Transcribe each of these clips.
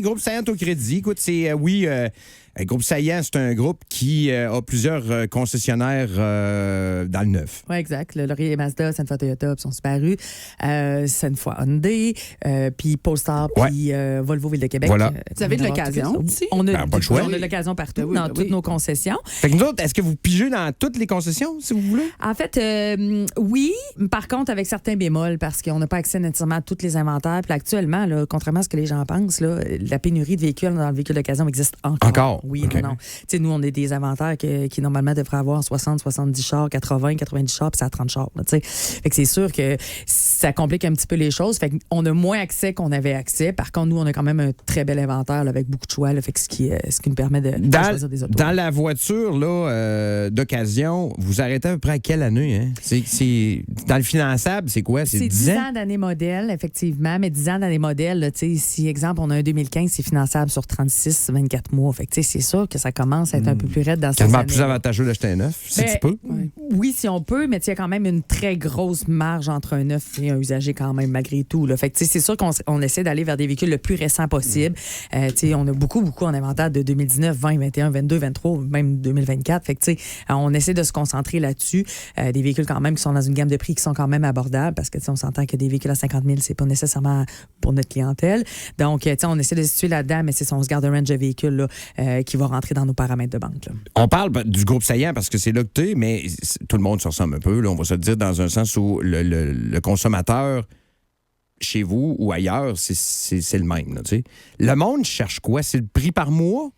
Groupe Saillant au crédit, écoute, c'est, Groupe Saillant, c'est un groupe qui a plusieurs concessionnaires dans le neuf. Oui, exact. Le Laurier Mazda, Sainte-Foy Toyota, puis sont disparus. Sainte-Foy Hyundai, puis Polestar, puis Volvo Ville de Québec. Voilà. Vous avez de l'occasion aussi? On a, pas le choix. on a de l'occasion partout, dans toutes nos concessions. Fait que nous autres, est-ce que vous pigez dans toutes les concessions, si vous voulez? En fait, oui. Par contre, avec certains bémols, parce qu'on n'a pas accès nécessairement à tous les inventaires. Puis actuellement, là, contrairement à ce que les gens pensent, là, la pénurie de véhicules dans le véhicule d'occasion existe encore. Encore? Oui, okay. non. Tu sais, nous, on a des inventaires qui normalement devraient avoir 60, 70 chars, 80, 90 chars, puis c'est à 30 chars. Là, fait que c'est sûr que ça complique un petit peu les choses. Fait qu'on a moins accès qu'on avait accès. Par contre, nous, on a quand même un très bel inventaire là, avec beaucoup de choix. Là, fait que ce qui nous permet de choisir des autos. Dans la voiture là, d'occasion, vous arrêtez à peu près à quelle année? Hein? C'est, dans le finançable, c'est quoi? C'est 10 ans? 10 ans d'année modèle, effectivement. Mais 10 ans d'année modèle, là, si, exemple, on a un 2015, c'est finançable sur 36, 24 mois. Fait que, c'est sûr que ça commence à être un peu plus raide dans ces années. Plus avantageux d'acheter un neuf, si tu peux. Oui, si on peut, mais il y a quand même une très grosse marge entre un neuf et un usagé quand même, malgré tout. Là. Fait que, c'est sûr qu'on essaie d'aller vers des véhicules le plus récents possible. On a beaucoup en inventaire de 2019, 20, 21, 22, 23, même 2024. Fait que, on essaie de se concentrer là-dessus. Des véhicules quand même qui sont dans une gamme de prix qui sont quand même abordables parce que on s'entend que des véhicules à 50 000, c'est pas nécessairement pour notre clientèle. Donc, on essaie de se situer là-dedans, mais on se garde un range de véhicules là, qui va rentrer dans nos paramètres de banque. Là. On parle du groupe Saillant parce que c'est là que tu es, mais tout le monde se ressemble un peu. Là, on va se le dire dans un sens où le consommateur, chez vous ou ailleurs, c'est le même. Là, le monde cherche quoi? C'est le prix par mois?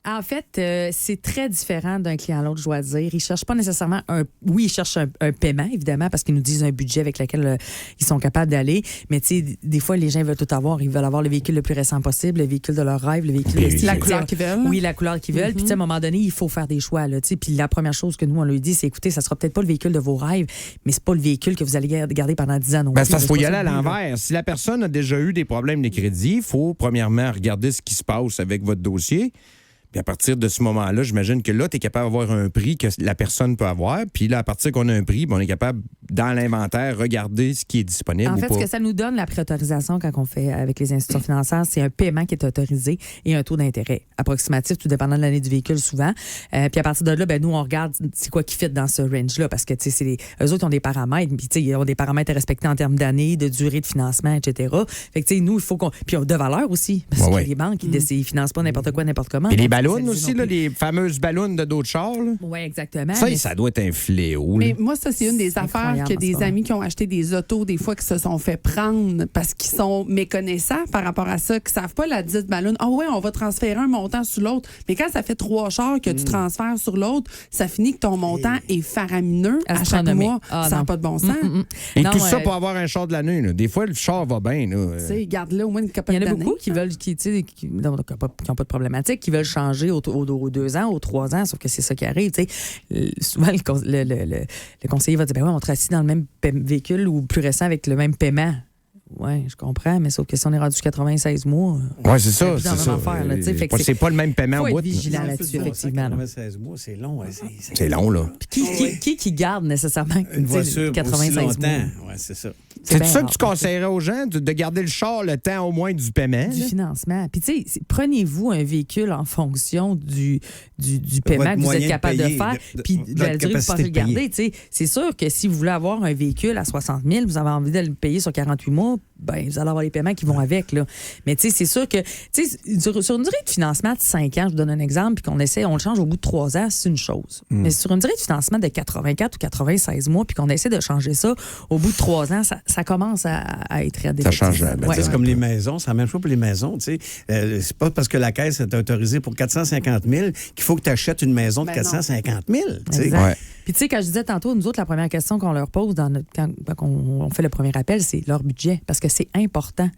En fait, c'est très différent d'un client à l'autre, je dois dire. Ils ne cherchent pas nécessairement Oui, ils cherchent un paiement, évidemment, parce qu'ils nous disent un budget avec lequel ils sont capables d'aller. Mais tu sais, des fois, les gens veulent tout avoir. Ils veulent avoir le véhicule le plus récent possible, le véhicule de leur rêve, le véhicule... La couleur qu'ils veulent. Oui, la couleur qu'ils veulent. Puis à un moment donné, il faut faire des choix. Puis la première chose que nous, on lui dit, c'est écoutez, ça sera peut-être pas le véhicule de vos rêves, mais c'est pas le véhicule que vous allez garder pendant 10 ans. Ben, parce qu'il faut y aller à l'envers. Si la personne a déjà eu des problèmes de crédit, il faut premièrement regarder ce qui se passe avec votre dossier. Puis à partir de ce moment-là, j'imagine que là, tu es capable d'avoir un prix que la personne peut avoir. Puis là, à partir qu'on a un prix, on est capable, dans l'inventaire, regarder ce qui est disponible. En fait, ce que ça nous donne, la préautorisation, quand on fait avec les institutions financières, c'est un paiement qui est autorisé et un taux d'intérêt approximatif, tout dépendant de l'année du véhicule, souvent. Puis à partir de là, nous, on regarde c'est quoi qui fit dans ce range-là. Parce que, eux autres ont des paramètres. Puis, ils ont des paramètres à respecter en termes d'années, de durée de financement, etc. Fait que, nous, il faut qu'on. Puis, de valeur aussi. Parce que les banques, ils ne financent pas n'importe quoi, n'importe comment. Et les ballons aussi, là, les fameuses ballons de d'autres chars. Oui, exactement. Ça doit être un fléau. Mais moi, ça, c'est une des affaires que des amis qui ont acheté des autos, des fois, qui se sont fait prendre parce qu'ils sont méconnaissants par rapport à ça, qui ne savent pas la dite ballon. Ah ouais, on va transférer un montant sur l'autre. Mais quand ça fait 3 chars que tu transfères sur l'autre, ça finit que ton montant est faramineux à chaque mois. Ça n'a pas de bon sens. Et tout ça pour avoir un char de l'année. Là. Des fois, le char va bien. Garde-le au moins une couple d'années. Il y en a beaucoup qui veulent, qui n'ont pas de problématique, qui veulent changer aux 2 ans, aux 3 ans, sauf que c'est ça qui arrive. Souvent, le conseiller va dire on te assis dans le même véhicule ou plus récent avec le même paiement. Oui, je comprends, mais sauf que si on est rendu 96 mois. Oui, c'est ça. C'est pas le même paiement au bout. Il faut être vigilant là-dessus, effectivement. 96 mois, c'est long. C'est long, là. Qui garde nécessairement une voiture 96 aussi longtemps? mois? Oui, c'est ça. C'est ça que tu conseillerais aux gens, de garder le char le temps au moins du paiement? Du financement. Puis, tu sais, prenez-vous un véhicule en fonction du paiement que vous êtes capable de faire, puis de la durée que vous pensez le garder. C'est sûr que si vous voulez avoir un véhicule à 60 000, vous avez envie de le payer sur 48 mois, ben vous allez avoir les paiements qui vont avec. Là. Mais tu sais, c'est sûr que sur une durée de financement de 5 ans, je vous donne un exemple, puis on le change au bout de 3 ans, c'est une chose. Mais sur une durée de financement de 84 ou 96 mois, puis qu'on essaie de changer ça au bout de 3 ans, ça commence à être ça change. C'est comme les maisons, c'est la même chose pour les maisons. C'est pas parce que la Caisse est autorisée pour 450 000 qu'il faut que tu achètes une maison de 450 000. Ouais. Puis, tu sais, quand je disais tantôt, nous autres, la première question qu'on leur pose quand on fait le premier appel, c'est leur budget, parce que c'est important.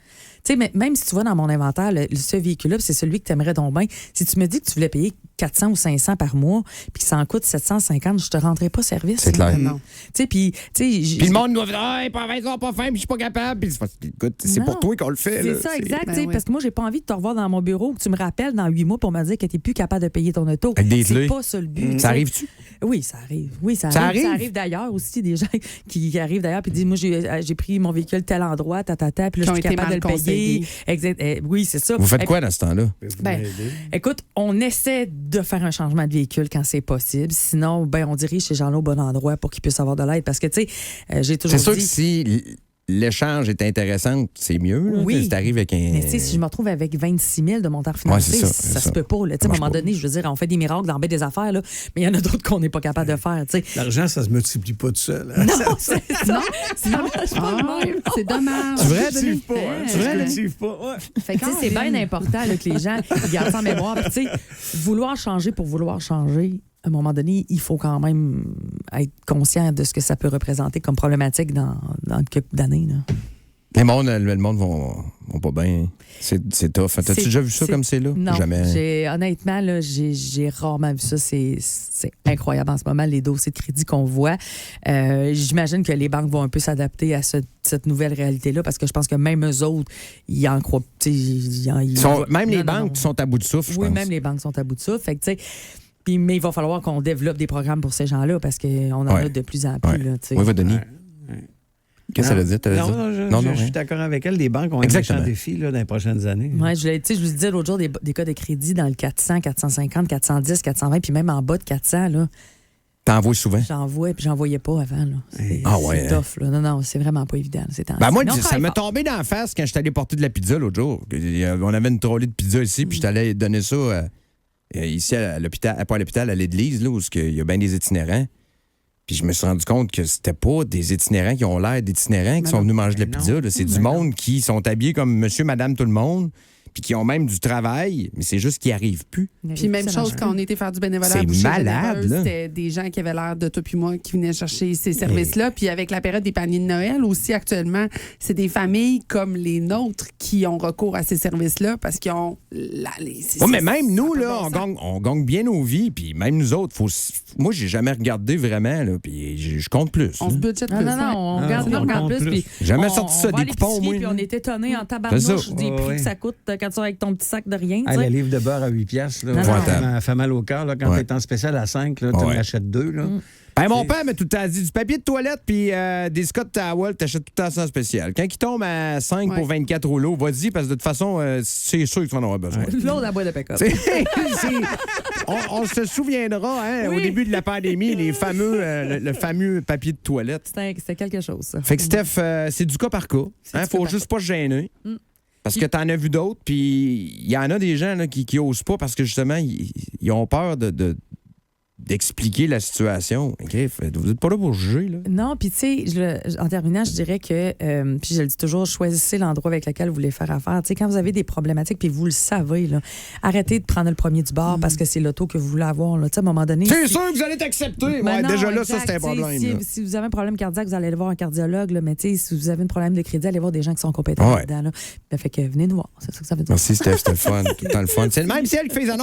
Tu sais, même si tu vas dans mon inventaire, ce véhicule-là, c'est celui que tu aimerais donc bien. Si tu me dis que tu voulais payer 400 ou 500 par mois, puis que ça en coûte 750, je te rendrai pas service. C'est clair. Tu sais, puis le monde doit dire, pas faim, puis je suis pas capable. Puis écoute, c'est pour toi qu'on le fait. C'est là. ça, exact. Parce que moi, j'ai pas envie de te revoir dans mon bureau, que tu me rappelles dans 8 mois pour me dire que tu n'es plus capable de payer ton auto. C'est pas ça le but. Ça arrive-tu? Oui, ça arrive. Ça arrive d'ailleurs aussi, des gens qui arrivent d'ailleurs puis disent, moi, j'ai pris mon véhicule tel endroit, puis là, je suis capable de le payer. Exact. Oui, c'est ça. Vous faites quoi dans ce temps-là? Écoute, on essaie de faire un changement de véhicule quand c'est possible. Sinon, on dirige ces gens-là au bon endroit pour qu'ils puissent avoir de l'aide. Parce que, tu sais, j'ai toujours dit... C'est sûr que si l'échange est intéressant, c'est mieux. Là, oui. Si t'arrives avec un... Mais tu sais, si je me retrouve avec 26 000 de montant financier, ça se peut pas. Là. À un moment donné, je veux dire, on fait des miracles dans des affaires, là, mais il y en a d'autres qu'on n'est pas capable de faire. T'sais. L'argent, ça se multiplie pas tout seul. Hein? Non, c'est ça. Ça marche pas de même. C'est dommage. Tu cultives pas. Tu cultives pas. Ouais. Fait que c'est bien important là, que les gens gardent ça en mémoire. Puis, vouloir changer pour vouloir changer, à un moment donné, il faut quand même être conscient de ce que ça peut représenter comme problématique dans quelques années. Là. Le monde vont pas bien. C'est tough. T'as-tu déjà vu ça comme c'est là? Non. Jamais. Honnêtement, là, j'ai rarement vu ça. C'est incroyable en ce moment, les dossiers de crédit qu'on voit. J'imagine que les banques vont un peu s'adapter à cette nouvelle réalité-là parce que je pense que même eux autres, ils en croient. Même les banques sont à bout de souffle, je pense. Oui, même les banques sont à bout de souffle. Fait que, mais il va falloir qu'on développe des programmes pour ces gens-là parce qu'on en a de plus en plus. Là, oui, va Denis. Qu'est-ce qu'elle a dit? Je suis d'accord avec elle. Les banques ont un méchant défi là, dans les prochaines années. Oui, je vous disais l'autre jour des cas de crédit dans le 400, 450, 410, 420, puis même en bas de 400. Là. T'en vois souvent? J'en vois, puis j'en voyais pas avant. Là. C'est tough. Là. Non, c'est vraiment pas évident. Moi, ça m'est tombé dans la face quand je suis allé porter de la pizza l'autre jour. On avait une trolley de pizza ici, puis je t'allais donner ça ici à l'hôpital, pas à l'hôpital, à l'église, là, où il y a bien des itinérants. Puis je me suis rendu compte que c'était pas des itinérants qui ont l'air d'itinérants qui sont venus manger de la pizza. Là. C'est du monde qui sont habillés comme monsieur, madame, tout le monde, puis qui ont même du travail, mais c'est juste qu'ils n'y arrivent plus. Puis même chose quand on était faire du bénévolat. C'est malade, là. C'était des gens qui avaient l'air de toi puis moi qui venaient chercher ces services-là. Puis avec la période des paniers de Noël aussi actuellement, c'est des familles comme les nôtres qui ont recours à ces services-là parce qu'ils ont... mais même nous, là, on gagne bien nos vies, puis même nous autres, moi, j'ai jamais regardé vraiment, là, puis je compte plus. On se budgète plus. Non, on regarde plus. Puis jamais sorti ça des coupons, moi. Puis on est étonnés en tabarnouche des prix que ça coûte quand tu es avec ton petit sac de rien. Le livre de beurre à 8 piastres, ça fait mal au cœur. Là, quand tu es en spécial à 5, tu en achètes 2. Là. Mon père m'a tout le temps dit du papier de toilette puis des Scott Towel, t'achètes tout le temps ça en spécial. Quand il tombe à 5 pour 24 rouleaux, vas-y, parce que de toute façon, c'est sûr que tu en auras besoin. L'autre, la boîte de pick-up. On se souviendra, au début de la pandémie, le fameux papier de toilette. C'était quelque chose, ça. Fait que Steph, c'est du cas par cas. Faut juste pas se gêner. Parce que t'en as vu d'autres, puis il y en a des gens là, qui osent pas parce que justement, ils ont peur d'expliquer la situation. Okay, vous n'êtes pas là pour juger, là. Non, puis tu sais, en terminant, je dirais que, puis je le dis toujours, choisissez l'endroit avec lequel vous voulez faire affaire. Tu sais, quand vous avez des problématiques, puis vous le savez, là, arrêtez de prendre le premier du bord parce que c'est l'auto que vous voulez avoir. Là. Tu sais, à un moment donné... C'est sûr que vous allez t'accepter. Déjà là, ça, c'est un problème. Si vous avez un problème cardiaque, vous allez aller voir un cardiologue. Là, mais tu sais, si vous avez un problème de crédit, allez voir des gens qui sont compétents là-dedans. Là. Fait que venez nous voir. C'est ça que ça veut dire. Merci, Steph. C'était le fun. Tout le temps le fun. C'est le même ciel qui fait les annonces.